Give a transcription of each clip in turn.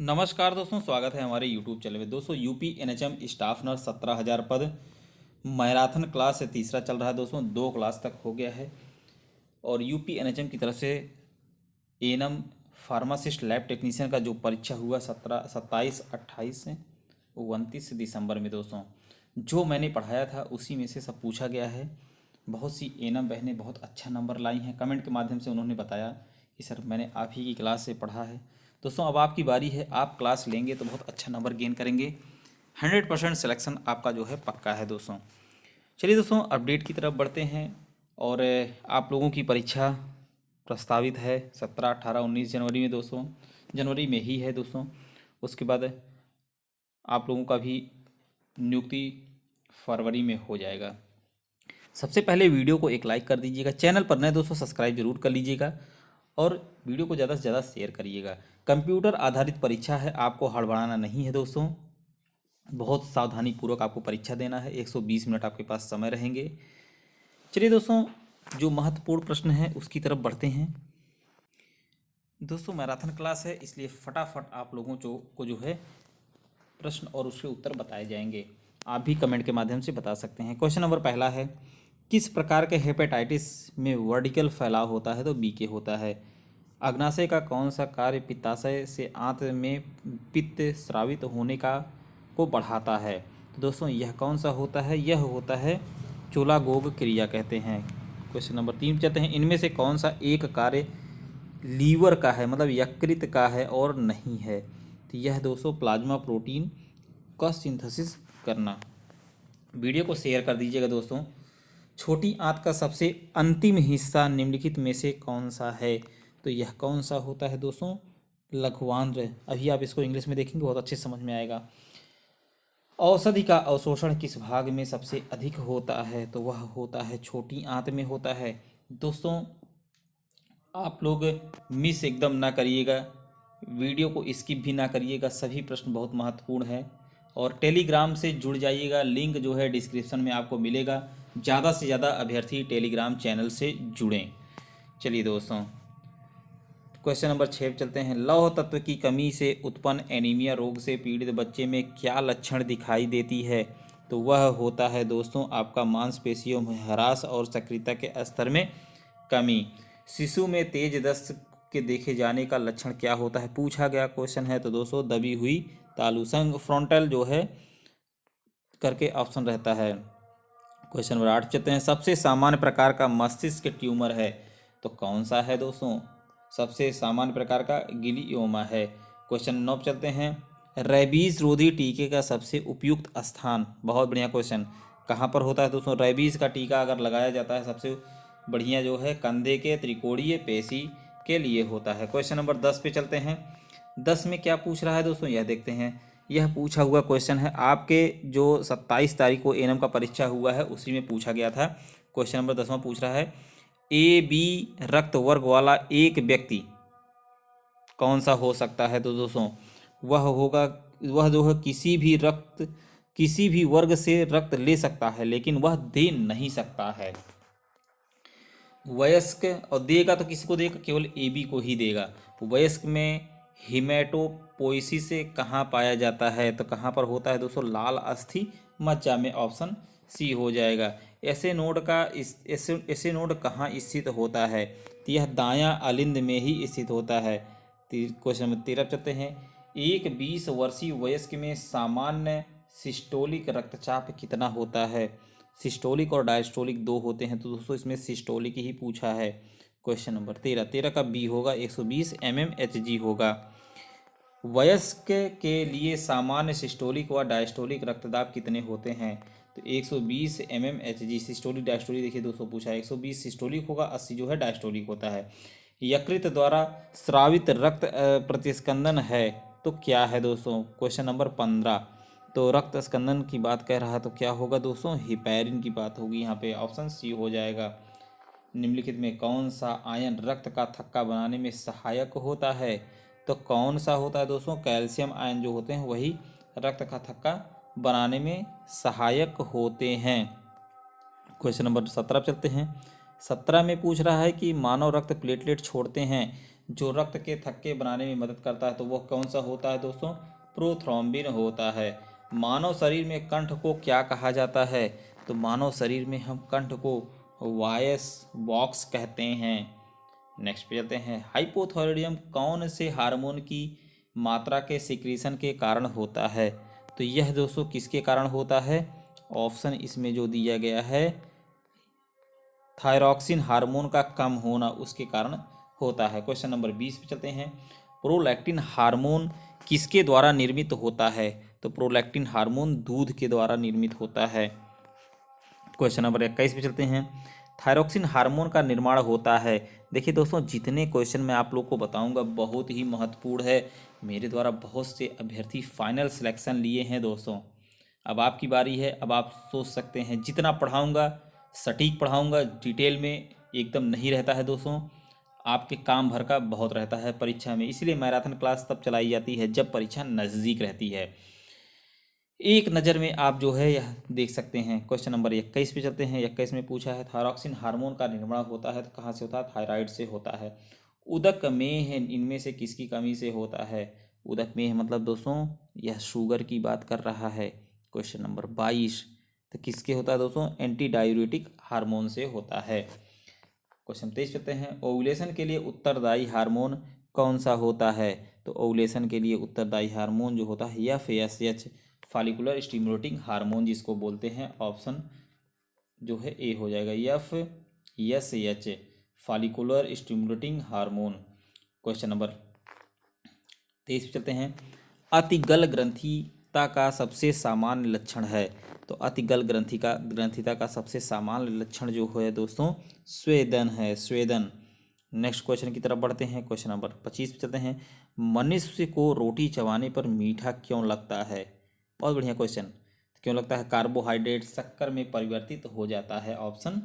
नमस्कार दोस्तों, स्वागत है हमारे यूट्यूब चैनल में। दोस्तों यूपी एनएचएम स्टाफ नर्स 17,000 पद मैराथन क्लास से तीसरा चल रहा है। दोस्तों 2 क्लास तक हो गया है और यूपी एनएचएम की तरफ से एएनएम फार्मासिस्ट लैब टेक्नीशियन का जो परीक्षा हुआ 27 से 29 दिसंबर में। दोस्तों जो मैंने पढ़ाया था उसी में से सब पूछा गया है। बहुत सी एएनएम बहनें बहुत अच्छा नंबर लाई हैं। कमेंट के माध्यम से उन्होंने बताया कि सर मैंने आप ही की क्लास से पढ़ा है। दोस्तों अब आपकी बारी है, आप क्लास लेंगे तो बहुत अच्छा नंबर गेन करेंगे। 100% सिलेक्शन आपका जो है पक्का है। दोस्तों चलिए दोस्तों अपडेट की तरफ बढ़ते हैं। और आप लोगों की परीक्षा प्रस्तावित है 17, 18, 19 जनवरी में। दोस्तों जनवरी में ही है। दोस्तों उसके बाद आप लोगों का भी नियुक्ति फरवरी में हो जाएगा। सबसे पहले वीडियो को एक लाइक कर दीजिएगा, चैनल पर नए दोस्तों सब्सक्राइब जरूर कर लीजिएगा और वीडियो को ज़्यादा से ज़्यादा शेयर करिएगा। कंप्यूटर आधारित परीक्षा है, आपको हड़बड़ाना नहीं है। दोस्तों बहुत सावधानी पूर्वक आपको परीक्षा देना है। 120 मिनट आपके पास समय रहेंगे। चलिए दोस्तों जो महत्वपूर्ण प्रश्न है उसकी तरफ बढ़ते हैं। दोस्तों मैराथन क्लास है इसलिए फटाफट आप लोगों को जो है प्रश्न और उसके उत्तर बताए जाएंगे। आप भी कमेंट के माध्यम से बता सकते हैं। क्वेश्चन नंबर पहला है, किस प्रकार के हेपेटाइटिस में वर्टिकल फैलाव होता है? तो बी के होता है। अग्नाशय का कौन सा कार्य पित्ताशय से आंत में पित्त स्रावित होने का को बढ़ाता है? तो दोस्तों यह कौन सा होता है? यह होता है चूलागोग क्रिया कहते हैं। क्वेश्चन नंबर 3 चलते हैं, इनमें से कौन सा एक कार्य लीवर का है, मतलब यकृत का है और नहीं है? तो यह दोस्तों प्लाज्मा प्रोटीन का सिंथेसिस करना। वीडियो को शेयर कर दीजिएगा। दोस्तों छोटी आंत का सबसे अंतिम हिस्सा निम्नलिखित में से कौन सा है? तो यह कौन सा होता है दोस्तों? लघ्वांत्र। अभी आप इसको इंग्लिश में देखेंगे बहुत अच्छे समझ में आएगा। औषधि का अवशोषण किस भाग में सबसे अधिक होता है? तो वह होता है छोटी आंत में होता है। दोस्तों आप लोग मिस एकदम ना करिएगा, वीडियो को स्किप भी ना करिएगा, सभी प्रश्न बहुत महत्वपूर्ण है। और टेलीग्राम से जुड़ जाइएगा, लिंक जो है डिस्क्रिप्शन में आपको मिलेगा। ज़्यादा से ज़्यादा अभ्यर्थी टेलीग्राम चैनल से जुड़ें। चलिए दोस्तों क्वेश्चन नंबर 6 पे चलते हैं। लौह तत्व की कमी से उत्पन्न एनीमिया रोग से पीड़ित बच्चे में क्या लक्षण दिखाई देती है? तो वह होता है दोस्तों आपका मांसपेशियों में ह्रास और सक्रियता के स्तर में कमी। शिशु में तेज दस्त के देखे जाने का लक्षण क्या होता है? पूछा गया क्वेश्चन है। तो दोस्तों दबी हुई तालु संग फ्रंटल जो है करके ऑप्शन रहता है। क्वेश्चन नंबर 8 चलते हैं, सबसे सामान्य प्रकार का मस्तिष्क ट्यूमर है तो कौन सा है? दोस्तों सबसे सामान्य प्रकार का गिलियोमा है। क्वेश्चन 9 चलते हैं, रेबीज रोधी टीके का सबसे उपयुक्त स्थान। बहुत बढ़िया क्वेश्चन, कहाँ पर होता है? दोस्तों रेबीज का टीका अगर लगाया जाता है सबसे बढ़िया जो है कंधे के त्रिकोणीय पेशी के लिए होता है। क्वेश्चन नंबर 10 पे चलते हैं। 10 में क्या पूछ रहा है दोस्तों, यह देखते हैं। यह पूछा हुआ क्वेश्चन है आपके जो 27 तारीख को एएनएम का परीक्षा हुआ है उसी में पूछा गया था। क्वेश्चन नंबर 10वां पूछ रहा है, ए बी रक्त वर्ग वाला एक व्यक्ति कौन सा हो सकता है? तो दोस्तों वह जो है किसी भी वर्ग से रक्त ले सकता है लेकिन वह दे नहीं सकता है। वयस्क और देगा तो किसी को देगा? केवल ए बी को ही देगा। वयस्क में हिमेटोपोइसिस से कहाँ पाया जाता है? तो कहाँ पर होता है दोस्तों? लाल अस्थि मज्जा में। ऑप्शन सी हो जाएगा। ऐसे नोड कहाँ स्थित होता है? तो यह दायां अलिंद में ही स्थित होता है। क्वेश्चन नंबर 13 चलते हैं, एक 20 वर्षीय वयस्क में सामान्य सिस्टोलिक रक्तचाप कितना होता है? सिस्टोलिक और डायस्टोलिक दो होते हैं तो दोस्तों इसमें सिस्टोलिक ही पूछा है। क्वेश्चन नंबर 13 का बी होगा, 120 mmHg होगा। वयस्क के लिए सामान्य सिस्टोलिक व डायस्टोलिक रक्तदाब कितने होते हैं? तो 120 mmHg। सिस्टोलिक डायस्टोलिक देखिए दोस्तों पूछा है, 120 सिस्टोलिक होगा, 80 जो है डायस्टोलिक होता है। यकृत द्वारा स्रावित रक्त प्रतिस्कंदन है तो क्या है दोस्तों? Question number 15। तो रक्त स्कंदन की बात कह रहा है तो क्या होगा दोस्तों? हिपैरिन की बात होगी। यहाँ पे ऑप्शन सी हो जाएगा। निम्नलिखित में कौन सा आयन रक्त का थक्का बनाने में सहायक होता है? तो कौन सा होता है दोस्तों? कैल्शियम आयन जो होते हैं वही रक्त का थक्का बनाने में सहायक होते हैं। क्वेश्चन नंबर 17 चलते हैं। 17 में पूछ रहा है कि मानव रक्त प्लेटलेट छोड़ते हैं जो रक्त के थक्के बनाने में मदद करता है, तो वह कौन सा होता है दोस्तों? प्रोथ्रोम्बिन होता है। मानव शरीर में कंठ को क्या कहा जाता है? तो मानव शरीर में हम कंठ को वॉयस बॉक्स कहते हैं। नेक्स्ट पे चलते हैं। हाइपोथायरॉयडिज्म कौन से हार्मोन की मात्रा के सिक्रीशन के कारण होता है? तो यह दोस्तों किसके कारण होता है? ऑप्शन इसमें जो दिया गया है, थायरॉक्सिन हार्मोन का कम होना, उसके कारण होता है। क्वेश्चन नंबर 20 पे चलते हैं। प्रोलैक्टिन हार्मोन किसके द्वारा निर्मित होता है? तो प्रोलैक्टिन हार्मोन दूध के द्वारा निर्मित होता है। क्वेश्चन नंबर 21 पे चलते हैं। थायरॉक्सिन हार्मोन का निर्माण होता है। देखिए दोस्तों, जितने क्वेश्चन मैं आप लोग को बताऊंगा बहुत ही महत्वपूर्ण है। मेरे द्वारा बहुत से अभ्यर्थी फाइनल सिलेक्शन लिए हैं दोस्तों। अब आपकी बारी है। अब आप सोच सकते हैं जितना पढ़ाऊंगा सटीक पढ़ाऊंगा, डिटेल में एकदम नहीं रहता है दोस्तों। आपके काम भर का बहुत रहता है परीक्षा में, इसलिए मैराथन क्लास तब चलाई जाती है जब परीक्षा नज़दीक रहती है। एक नज़र में आप जो है यह देख सकते हैं। क्वेश्चन नंबर 21 पे चलते हैं। 21 में पूछा है थायरॉक्सिन हार्मोन का निर्माण होता है तो कहाँ से होता है? थायराइड से होता है। उदक में है इनमें से किसकी कमी से होता है? उदक में मतलब दोस्तों यह शुगर की बात कर रहा है। क्वेश्चन नंबर 22 तो किसके होता है दोस्तों? एंटी डायूरेटिक हार्मोन से होता है। क्वेश्चन 23 चलते हैं। ओव्यूलेशन के लिए उत्तरदायी हार्मोन कौन सा होता है? तो ओव्यूलेशन के लिए उत्तरदायी हार्मोन जो होता है FSH, फॉलिकुलर स्टिमुलेटिंग हार्मोन जिसको बोलते हैं। ऑप्शन जो है ए हो जाएगा, FSH, follicular stimulating hormone. Question number 23 पे चलते हैं। अतिगल ग्रंथिता का सबसे सामान्य लक्षण है। तो अतिगल ग्रंथिता का सबसे सामान्य लक्षण जो है दोस्तों स्वेदन है, स्वेदन। नेक्स्ट क्वेश्चन की तरफ बढ़ते हैं। क्वेश्चन नंबर 25 पे चलते हैं। मनुष्य को रोटी चबाने पर मीठा क्यों लगता है? बहुत बढ़िया क्वेश्चन। क्यों लगता है? कार्बोहाइड्रेट शक्कर में परिवर्तित हो जाता है। ऑप्शन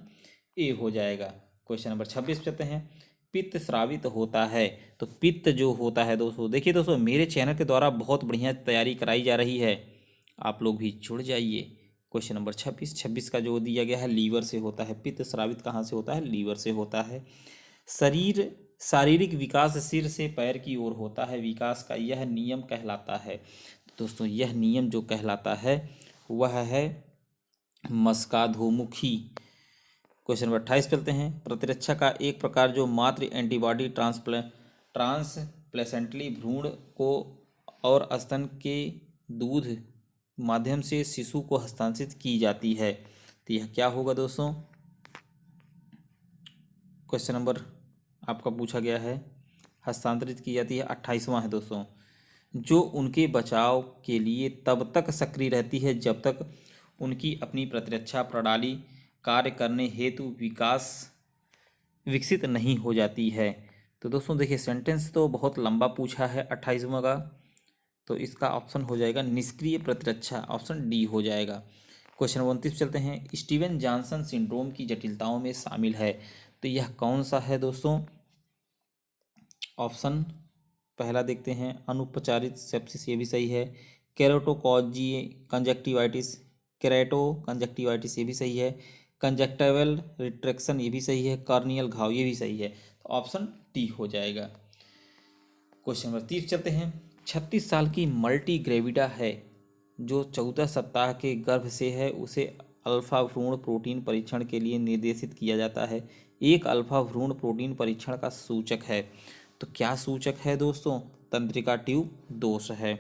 ए हो जाएगा। क्वेश्चन नंबर 26 पे चलते हैं। पित्त स्रावित होता है। तो पित्त जो होता है दोस्तों, देखिए दोस्तों मेरे चैनल के द्वारा बहुत बढ़िया तैयारी कराई जा रही है, आप लोग भी जुड़ जाइए। क्वेश्चन नंबर 26 का जो दिया गया है, लीवर से होता है। पित्त स्रावित कहाँ से होता है? लीवर से होता है। शारीरिक विकास सिर से पैर की ओर होता है। विकास का यह नियम कहलाता है। दोस्तों यह नियम जो कहलाता है वह है मस्काधोमुखी। क्वेश्चन नंबर 28 चलते हैं। प्रतिरक्षा का एक प्रकार जो मातृ एंटीबॉडी ट्रांसप्लेसेंटली भ्रूण को और स्तन के दूध माध्यम से शिशु को हस्तांतरित की जाती है, तो यह क्या होगा दोस्तों? क्वेश्चन नंबर आपका पूछा गया है, हस्तांतरित की जाती है। 28वां है दोस्तों। जो उनके बचाव के लिए तब तक सक्रिय रहती है जब तक उनकी अपनी प्रतिरक्षा प्रणाली कार्य करने हेतु विकसित नहीं हो जाती है। तो दोस्तों देखिए सेंटेंस तो बहुत लंबा पूछा है 28वां का, तो इसका ऑप्शन हो जाएगा निष्क्रिय प्रतिरक्षा। ऑप्शन डी हो जाएगा। क्वेश्चन 29 चलते हैं। स्टीवन जॉनसन सिंड्रोम की जटिलताओं में शामिल है, तो यह कौन सा है दोस्तों? ऑप्शन पहला देखते हैं। अनुपचारित सेप्सिस, ये भी सही है। केराटोकॉजी कंजक्टिवाइटिस, केराटो कंजक्टिवाइटिस, ये भी सही है। कंजक्टिवल रिट्रैक्शन, ये भी सही है। कार्नियल घाव, ये भी सही है। तो ऑप्शन डी हो जाएगा। क्वेश्चन नंबर 30 चलते हैं। 36 साल की मल्टी ग्रेविडा है जो 14 सप्ताह के गर्भ से है, उसे अल्फा भ्रूण प्रोटीन परीक्षण के लिए निर्देशित किया जाता है। एक अल्फा भ्रूण प्रोटीन परीक्षण का सूचक है, तो क्या सूचक है दोस्तों? तंत्रिका ट्यूब दोष है।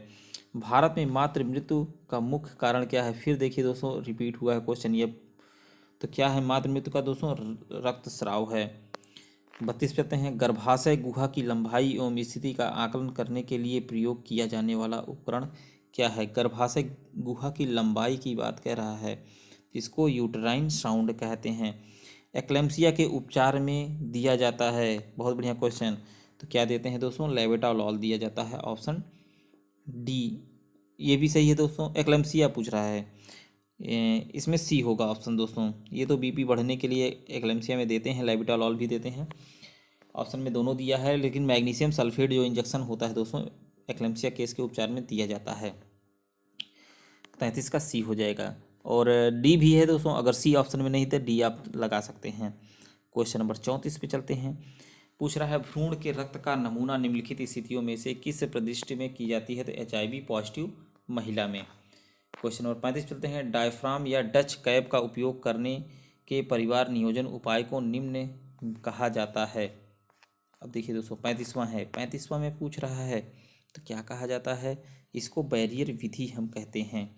भारत में मातृ मृत्यु का मुख्य कारण क्या है? फिर देखिए दोस्तों रिपीट हुआ है क्वेश्चन ये, तो क्या है मातृ मृत्यु का दोस्तों? रक्तस्राव है। 32 कहते हैं। गर्भाशय गुहा की लंबाई एवं स्थिति का आकलन करने के लिए प्रयोग किया जाने वाला उपकरण क्या है? गर्भाशय गुहा की लंबाई की बात कह रहा है, इसको यूटराइन साउंड कहते हैं। एक्लेम्सिया के उपचार में दिया जाता है। बहुत बढ़िया क्वेश्चन। तो क्या देते हैं दोस्तों? लेवेटालॉल दिया जाता है। ऑप्शन डी ये भी सही है दोस्तों। एक्लेम्सिया पूछ रहा है, इसमें सी होगा ऑप्शन दोस्तों। ये तो बीपी बढ़ने के लिए एक्लेम्सिया में देते हैं, लेविटालॉल भी देते हैं। ऑप्शन में दोनों दिया है, लेकिन मैग्नीशियम सल्फेट जो इंजेक्शन होता है दोस्तों एक्लेम्सिया केस के उपचार में दिया जाता है। 33 का सी हो जाएगा। और डी भी है दोस्तों, अगर सी ऑप्शन में नहीं तो डी आप लगा सकते हैं। क्वेश्चन नंबर 34 पे चलते हैं। पूछ रहा है भ्रूण के रक्त का नमूना निम्नलिखित स्थितियों में से किस प्रदिष्टि में की जाती है? तो HIV पॉजिटिव महिला में। क्वेश्चन नंबर 35 चलते हैं। डायफ्राम या डच कैप का उपयोग करने के परिवार नियोजन उपाय को निम्न कहा जाता है। अब देखिए दोस्तों 35वां है, 35वां में पूछ रहा है तो क्या कहा जाता है? इसको बैरियर विधि हम कहते हैं।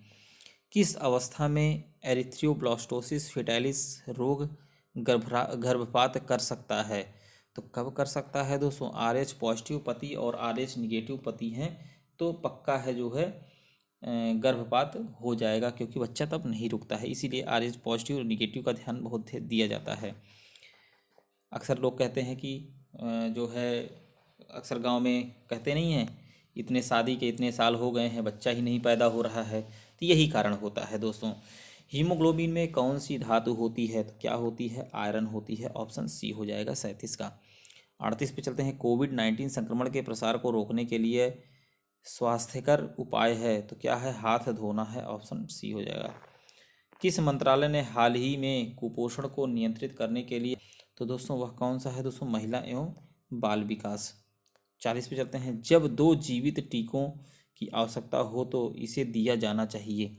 किस अवस्था में एरिथ्रोब्लास्टोसिस फेटालिस रोग गर्भपात कर सकता है? तो कब कर सकता है दोस्तों? RH पॉजिटिव पति और RH निगेटिव पति हैं तो पक्का है जो है गर्भपात हो जाएगा, क्योंकि बच्चा तब नहीं रुकता है, इसीलिए RH पॉजिटिव और निगेटिव का ध्यान बहुत दिया जाता है। अक्सर लोग कहते हैं कि जो है अक्सर गांव में कहते नहीं हैं इतने शादी के इतने साल हो गए हैं बच्चा ही नहीं पैदा हो रहा है, तो यही कारण होता है दोस्तों। हीमोग्लोबिन में कौन सी धातु होती है? तो क्या होती है? आयरन होती है। ऑप्शन सी हो जाएगा 37 का। 38 पे चलते हैं। कोविड-19 संक्रमण के प्रसार को रोकने के लिए स्वास्थ्यकर उपाय है तो क्या है? हाथ धोना है। ऑप्शन सी हो जाएगा। किस मंत्रालय ने हाल ही में कुपोषण को नियंत्रित करने के लिए? तो दोस्तों वह कौन सा है दोस्तों? महिला एवं बाल विकास। 40 पे चलते हैं। जब 2 जीवित टीकों की आवश्यकता हो तो इसे दिया जाना चाहिए,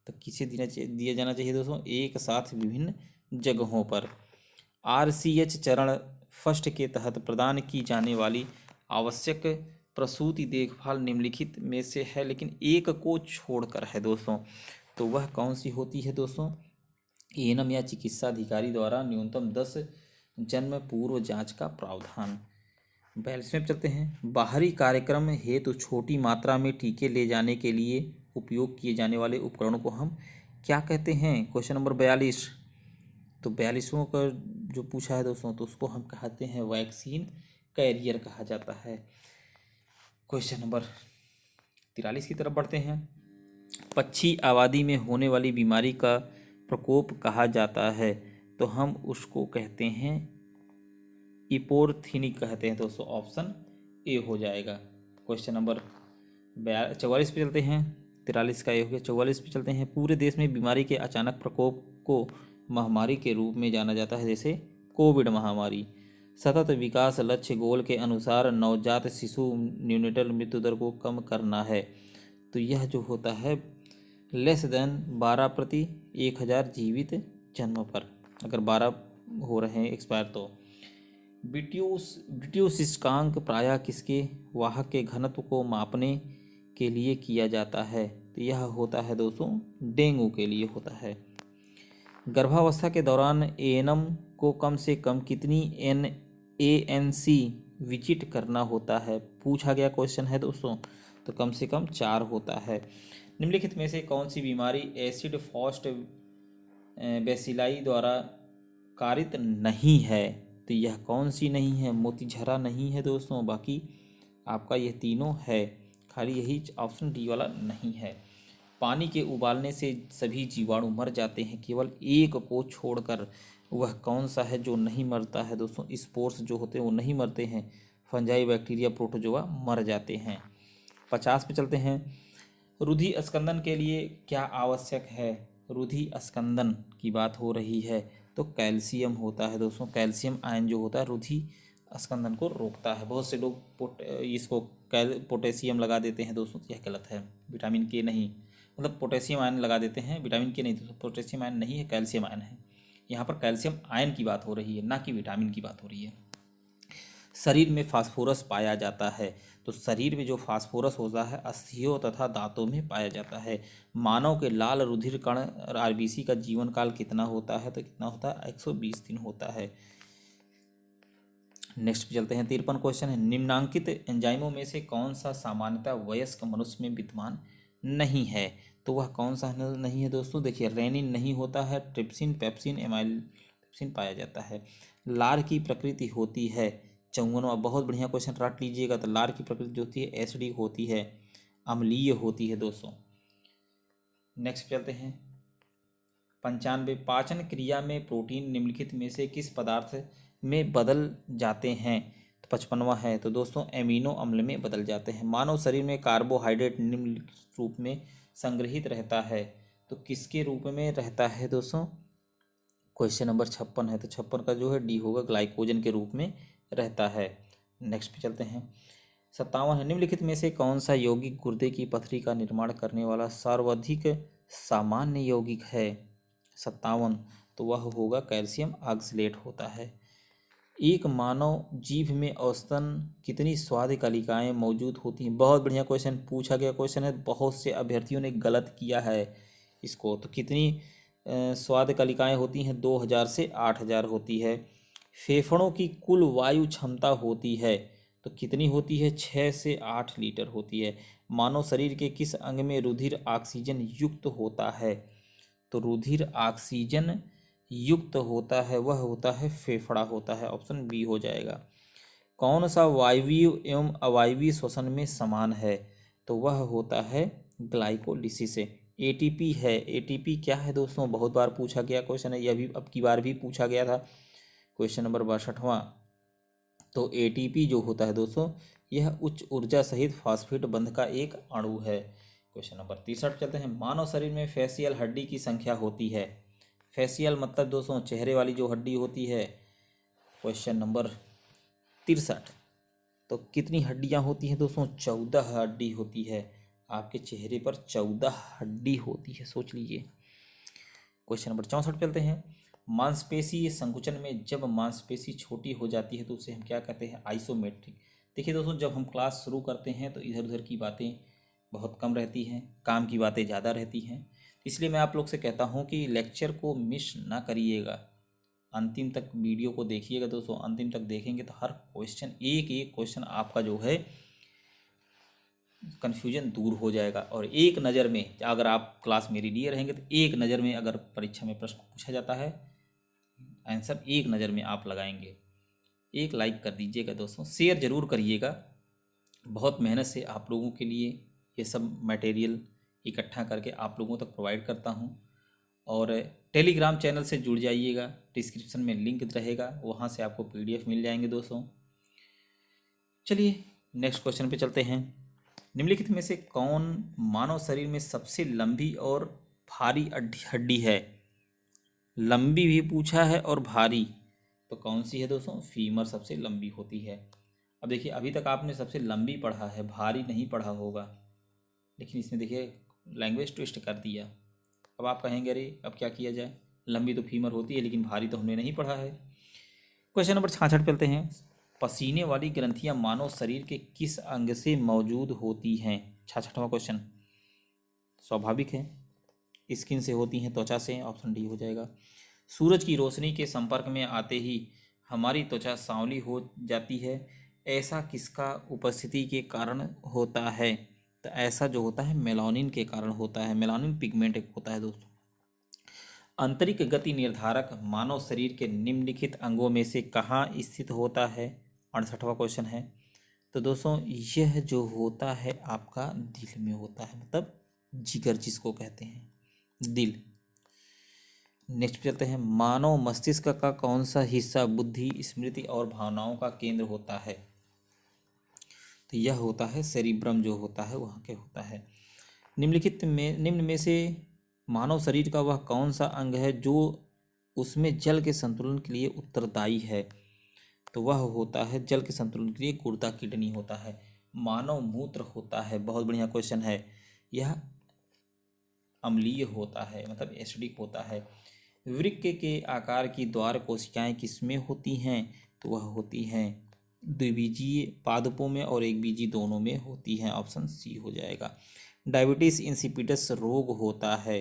तो किसे दिया जाना चाहिए दोस्तों? एक साथ विभिन्न जगहों पर। RCH चरण फर्स्ट के तहत प्रदान की जाने वाली आवश्यक प्रसूति देखभाल निम्नलिखित में से है लेकिन एक को छोड़कर है दोस्तों, तो वह कौन सी होती है दोस्तों? एएनएम या चिकित्सा अधिकारी द्वारा न्यूनतम 10 जन्म पूर्व जांच का प्रावधान। 42वें पे चलते हैं। बाहरी कार्यक्रम हेतु छोटी मात्रा में टीके ले जाने के लिए उपयोग किए जाने वाले उपकरणों को हम क्या कहते हैं? Question number 42। तो 42वां का जो पूछा है दोस्तों तो उसको हम कहते हैं वैक्सीन कैरियर कहा जाता है। क्वेश्चन नंबर 43 की तरफ बढ़ते हैं। पक्षी आबादी में होने वाली बीमारी का प्रकोप कहा जाता है तो हम उसको कहते हैं इपोरथिनिक कहते हैं दोस्तों। ऑप्शन ए हो जाएगा। क्वेश्चन नंबर 44 पे चलते हैं। 43 का ए हो गया। 44 पे चलते हैं। पूरे देश में बीमारी के अचानक प्रकोप को महामारी के रूप में जाना जाता है, जैसे कोविड महामारी। सतत विकास लक्ष्य गोल के अनुसार नवजात शिशु न्यूनेटल मृत्यु दर को कम करना है, तो यह जो होता है लेस देन 12 प्रति 1000 जीवित जन्म पर, अगर 12 हो रहे हैं एक्सपायर तो। ब्रिटिश सूचकांक प्रायः किसके वाहक के घनत्व को मापने के लिए किया जाता है? तो यह होता है दोस्तों डेंगू के लिए होता है। गर्भावस्था के दौरान एएनएम को कम से कम कितनी ANC विजिट करना होता है? पूछा गया क्वेश्चन है दोस्तों, तो कम से कम 4 होता है। निम्नलिखित में से कौन सी बीमारी एसिड फास्ट बेसिलाई द्वारा कारित नहीं है? तो यह कौन सी नहीं है? मोतीझरा नहीं है दोस्तों, बाकी आपका यह तीनों है, खाली यही ऑप्शन डी वाला नहीं है। पानी के उबालने से सभी जीवाणु मर जाते हैं केवल एक को छोड़कर, वह कौन सा है जो नहीं मरता है दोस्तों? स्पोर्स जो होते हैं वो नहीं मरते हैं, फंजाई बैक्टीरिया प्रोटोजोआ मर जाते हैं। 50 पे चलते हैं। रुधि स्कंदन के लिए क्या आवश्यक है? रुधि स्कंदन की बात हो रही है तो कैल्शियम होता है दोस्तों। कैल्शियम आयन जो होता है रुधि स्कंदन को रोकता है। बहुत से लोग इसको पोटेशियम लगा देते हैं दोस्तों, यह गलत है। विटामिन के नहीं, मतलब पोटेशियम आयन लगा देते हैं, विटामिन के नहीं दोस्तों। पोटेशियम आयन नहीं है, कैल्शियम आयन है। यहाँ पर कैल्शियम आयन की बात हो रही है, ना कि विटामिन की बात हो रही है। शरीर में फास्फोरस पाया जाता है, तो शरीर में जो फास्फोरस होता है अस्थियों तथा दांतों में पाया जाता है। मानव के लाल रुधिर कण RBC का जीवन काल कितना होता है? तो कितना होता है? 120 दिन होता है। नेक्स्ट पे चलते हैं। 53 क्वेश्चन है। निम्नांकित एंजाइमों में से कौन सा सामान्यतः वयस्क मनुष्य में विद्यमान नहीं है? तो वह कौन सा नहीं है दोस्तों? देखिए रेनिन नहीं होता है, ट्रिप्सिन, पेप्सिन, एमाइलोपेप्सिन पाया जाता है। लार की प्रकृति होती है 54वां, बहुत बढ़िया क्वेश्चन रट लीजिएगा। तो लार की प्रकृति जो होती है एसिडिक होती है, अम्लीय होती है दोस्तों। नेक्स्ट चलते हैं। 95 पाचन क्रिया में प्रोटीन निम्नलिखित में से किस पदार्थ में बदल जाते हैं? तो 55वां है तो दोस्तों एमिनो अम्ल में बदल जाते हैं। मानव शरीर में कार्बोहाइड्रेट निम्न रूप में संग्रहित रहता है, तो किसके रूप में रहता है दोस्तों? क्वेश्चन नंबर 56 है तो 56 का जो है डी होगा, ग्लाइकोजन के रूप में रहता है। नेक्स्ट पे चलते हैं। 57 है, निम्नलिखित में से कौन सा यौगिक गुर्दे की पथरी का निर्माण करने वाला सर्वाधिक सामान्य यौगिक है? 57, तो वह होगा कैल्शियम ऑक्सलेट होता है। एक मानव जीभ में औसतन कितनी स्वाद कलिकाएं मौजूद होती हैं? बहुत बढ़िया क्वेश्चन पूछा गया क्वेश्चन है, बहुत से अभ्यर्थियों ने गलत किया है इसको। तो कितनी स्वाद कलिकाएं होती हैं? 2000 से 8000 होती है। फेफड़ों की कुल वायु क्षमता होती है तो कितनी होती है? 6 से 8 लीटर होती है। मानव शरीर के किस अंग में रुधिर ऑक्सीजन युक्त होता है? तो रुधिर ऑक्सीजन युक्त होता है वह होता है फेफड़ा होता है, ऑप्शन बी हो जाएगा। कौन सा वायवीय एवं अवायवीय श्वसन में समान है? तो वह होता है ग्लाइकोलिसिस। एटीपी है। एटीपी क्या है दोस्तों? बहुत बार पूछा गया क्वेश्चन है, यह भी अब की बार भी पूछा गया था, क्वेश्चन नंबर 62वां। तो एटीपी जो होता है दोस्तों, यह उच्च ऊर्जा सहित फास्फेट बंध का एक अणु है। क्वेश्चन नंबर 63 चलते हैं। मानव शरीर में फेसियल हड्डी की संख्या होती है। फेसियल मतलब दोस्तों चेहरे वाली जो हड्डी होती है। क्वेश्चन नंबर 63, तो कितनी हड्डियां होती हैं दोस्तों? 14 हड्डी होती है। आपके चेहरे पर 14 हड्डी होती है, सोच लीजिए। क्वेश्चन नंबर 64 चलते हैं। मांसपेशी संकुचन में जब मांसपेशी छोटी हो जाती है तो उसे हम क्या कहते हैं? आइसोमेट्रिक। देखिए दोस्तों, जब हम क्लास शुरू करते हैं तो इधर उधर की बातें बहुत कम रहती हैं, काम की बातें ज़्यादा रहती हैं। इसलिए मैं आप लोग से कहता हूँ कि लेक्चर को मिस ना करिएगा, अंतिम तक वीडियो को देखिएगा दोस्तों। अंतिम तक देखेंगे तो हर क्वेश्चन, एक एक क्वेश्चन आपका जो है कन्फ्यूजन दूर हो जाएगा। और एक नज़र में अगर आप क्लास मेरी लिए रहेंगे तो एक नज़र में अगर परीक्षा में प्रश्न पूछा जाता है, आंसर एक नज़र में आप लगाएंगे। एक लाइक कर दीजिएगा दोस्तों, शेयर ज़रूर करिएगा। बहुत मेहनत से आप लोगों के लिए ये सब मटेरियल इकट्ठा करके आप लोगों तक प्रोवाइड करता हूँ। और टेलीग्राम चैनल से जुड़ जाइएगा, डिस्क्रिप्शन में लिंक रहेगा, वहाँ से आपको पीडीएफ मिल जाएंगे दोस्तों। चलिए नेक्स्ट क्वेश्चन पे चलते हैं। निम्नलिखित में से कौन मानव शरीर में सबसे लंबी और भारी हड्डी है? लंबी भी पूछा है और भारी, तो कौन सी है दोस्तों? फीमर सबसे लंबी होती है। अब देखिए, अभी तक आपने सबसे लंबी पढ़ा है, भारी नहीं पढ़ा होगा, लेकिन इसमें देखिए लैंग्वेज ट्विस्ट कर दिया। अब आप कहेंगे अरे अब क्या किया जाए, लंबी तो फीमर होती है लेकिन भारी तो हमने नहीं पढ़ा है। क्वेश्चन नंबर 66 चलते हैं। पसीने वाली ग्रंथियां मानव शरीर के किस अंग से मौजूद होती हैं? 66वां क्वेश्चन। स्वाभाविक है, स्किन से होती हैं, त्वचा से, ऑप्शन डी हो जाएगा। सूरज की रोशनी के संपर्क में आते ही हमारी त्वचा सांवली हो जाती है, ऐसा किसका उपस्थिति के कारण होता है? तो ऐसा जो होता है मेलानिन के कारण होता है। मेलानिन पिगमेंट एक होता है दोस्तों। आंतरिक गति निर्धारक मानव शरीर के निम्नलिखित अंगों में से कहाँ स्थित होता है? 68वां क्वेश्चन है। तो दोस्तों यह जो होता है आपका दिल में होता है, मतलब जिगर जिसको कहते हैं, दिल। नेक्स्ट चलते हैं। मानव मस्तिष्क का कौन सा हिस्सा बुद्धि, स्मृति और भावनाओं का केंद्र होता है? तो यह होता है सेरिब्रम जो होता है वहाँ के होता है। निम्न में से मानव शरीर का वह कौन सा अंग है जो उसमें जल के संतुलन के लिए उत्तरदायी है? तो वह होता है जल के संतुलन के लिए गुर्दा, किडनी होता है। मानव मूत्र होता है, बहुत बढ़िया क्वेश्चन है, यह अम्लीय होता है, मतलब एसिडिक होता है। वृक्क के आकार की द्वार कोशिकाएं किसमें होती हैं? तो वह होती हैं द्विबीजीय पादपों में और एक बीजी दोनों में होती हैं, ऑप्शन सी हो जाएगा। डायबिटीज इंसिपिडस रोग होता है,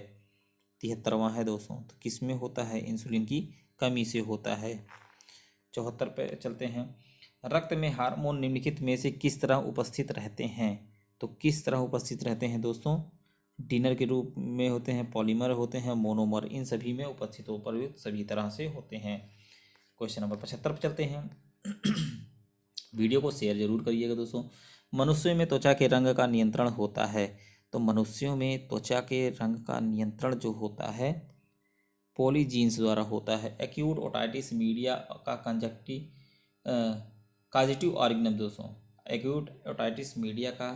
73वां है दोस्तों, तो किस में होता है? इंसुलिन की कमी से होता है। 74 पे चलते हैं। रक्त में हार्मोन निम्नलिखित में से किस तरह उपस्थित रहते हैं? तो किस तरह उपस्थित रहते हैं दोस्तों? डिनर के रूप में होते हैं, पॉलीमर होते हैं, मोनोमर, इन सभी में उपस्थित होकर सभी तरह से होते हैं। क्वेश्चन नंबर 75 पर चलते हैं। वीडियो को शेयर जरूर करिएगा दोस्तों। मनुष्यों में त्वचा के रंग का नियंत्रण होता है, तो मनुष्यों में त्वचा के रंग का नियंत्रण जो होता है पॉलीजीन्स द्वारा होता है। एक्यूट ओटाइटिस मीडिया का काजिटिव ऑर्गेनिज्म दोस्तों, एक्यूट ओटाइटिस मीडिया का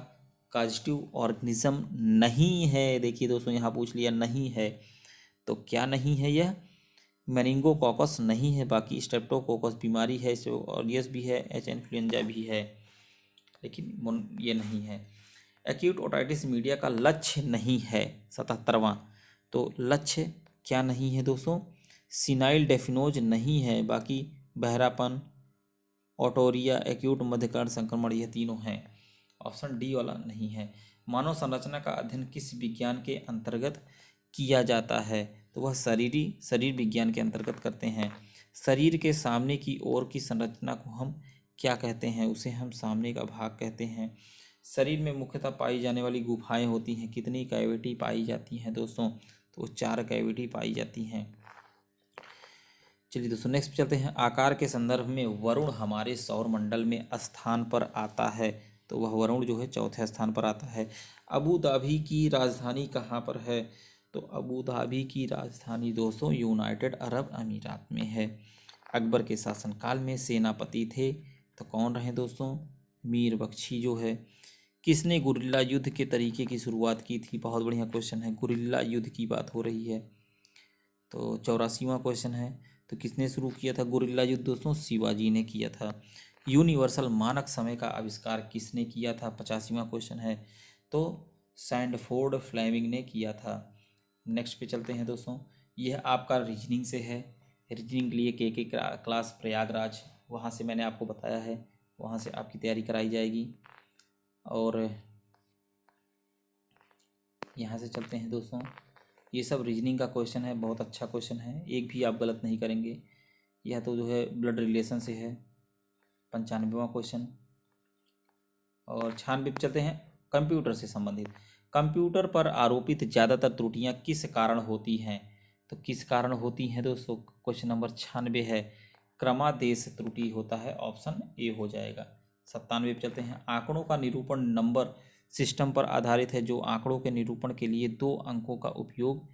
काजिटिव ऑर्गेनिज्म नहीं है। देखिए दोस्तों यहाँ पूछ लिया नहीं है, तो क्या नहीं है? यह मेनिंगोकोकस नहीं है, बाकी स्ट्रेप्टोकोकस बीमारी है, ऑरियस भी है, एच इन्फ्लुएंजा भी है, लेकिन ये नहीं है। एक्यूट ओटाइटिस मीडिया का लक्ष्य नहीं है। 77वां, तो लक्ष्य क्या नहीं है दोस्तों? सिनाइल डेफिनोज नहीं है, बाकी बहरापन, ओटोरिया, एक्यूट मध्यकर्ण संक्रमण, यह तीनों हैं। ऑप्शन डी वाला नहीं है। मानव संरचना का अध्ययन किस विज्ञान के अंतर्गत किया जाता है? तो वह शरीर विज्ञान के अंतर्गत करते हैं। शरीर के सामने की ओर की संरचना को हम क्या कहते हैं? उसे हम सामने का भाग कहते हैं। शरीर में मुख्यतः पाई जाने वाली गुफाएं होती हैं, कितनी कैविटी पाई जाती हैं दोस्तों? तो 4 कैविटी पाई जाती हैं। चलिए दोस्तों नेक्स्ट चलते हैं। आकार के संदर्भ में वरुण हमारे सौर मंडल में स्थान पर आता है, तो वह वरुण जो है चौथे स्थान पर आता है। अबू धाबी की राजधानी कहाँ पर है? तो अबू धाबी की राजधानी दोस्तों यूनाइटेड अरब अमीरात में है। अकबर के शासनकाल में सेनापति थे, तो कौन रहे दोस्तों? मीर बख्शी जो है। किसने गुरिल्ला युद्ध के तरीके की शुरुआत की थी? बहुत बढ़िया क्वेश्चन है, गुरिल्ला युद्ध की बात हो रही है। तो 84वां क्वेश्चन है, तो किसने शुरू किया था गुरिल्ला युद्ध दोस्तों? शिवाजी ने किया था। यूनिवर्सल मानक समय का आविष्कार किसने किया था? 85वां क्वेश्चन है, तो सैंडफोर्ड फ्लेमिंग ने किया था। नेक्स्ट पे चलते हैं दोस्तों। यह आपका रीजनिंग से है। रीजनिंग के लिए के क्लास प्रयागराज, वहाँ से मैंने आपको बताया है, वहाँ से आपकी तैयारी कराई जाएगी। और यहाँ से चलते हैं दोस्तों, ये सब रीजनिंग का क्वेश्चन है, बहुत अच्छा क्वेश्चन है, एक भी आप गलत नहीं करेंगे। यह तो जो है ब्लड रिलेशन से है। 95वां क्वेश्चन। और 96 पे चलते हैं, कंप्यूटर से संबंधित। कंप्यूटर पर आरोपित ज़्यादातर त्रुटियां किस कारण होती हैं? तो किस कारण होती हैं दोस्तों? क्वेश्चन नंबर 96 है, क्रमादेश त्रुटि होता है, ऑप्शन ए हो जाएगा। 97 पे चलते हैं। आंकड़ों का निरूपण नंबर सिस्टम पर आधारित है जो आंकड़ों के निरूपण के लिए 2 अंकों का उपयोग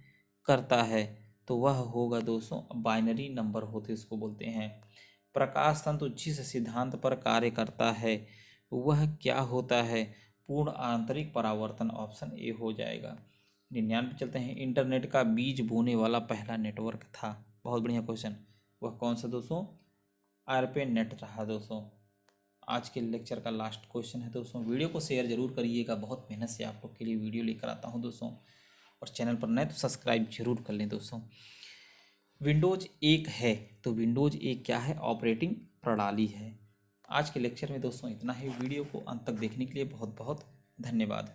करता है, तो वह होगा दोस्तों बाइनरी नंबर होते इसको बोलते हैं। प्रकाश तंतु जिस सिद्धांत पर कार्य करता है वह क्या होता है? पूर्ण आंतरिक परावर्तन, ऑप्शन ए हो जाएगा। 99 पे चलते हैं। इंटरनेट का बीज बोने वाला पहला नेटवर्क था, बहुत बढ़िया क्वेश्चन, वह कौन सा दोस्तों? आरपे नेट रहा दोस्तों। आज के लेक्चर का लास्ट क्वेश्चन है दोस्तों। वीडियो को शेयर जरूर करिएगा, बहुत मेहनत से आप लोग के लिए वीडियो लेकर आता हूं दोस्तों। और चैनल पर नए तो सब्सक्राइब जरूर कर लें दोस्तों। विंडोज 1 है, तो विंडोज 1 क्या है? ऑपरेटिंग प्रणाली है। आज के लेक्चर में दोस्तों इतना ही। वीडियो को अंत तक देखने के लिए बहुत बहुत धन्यवाद।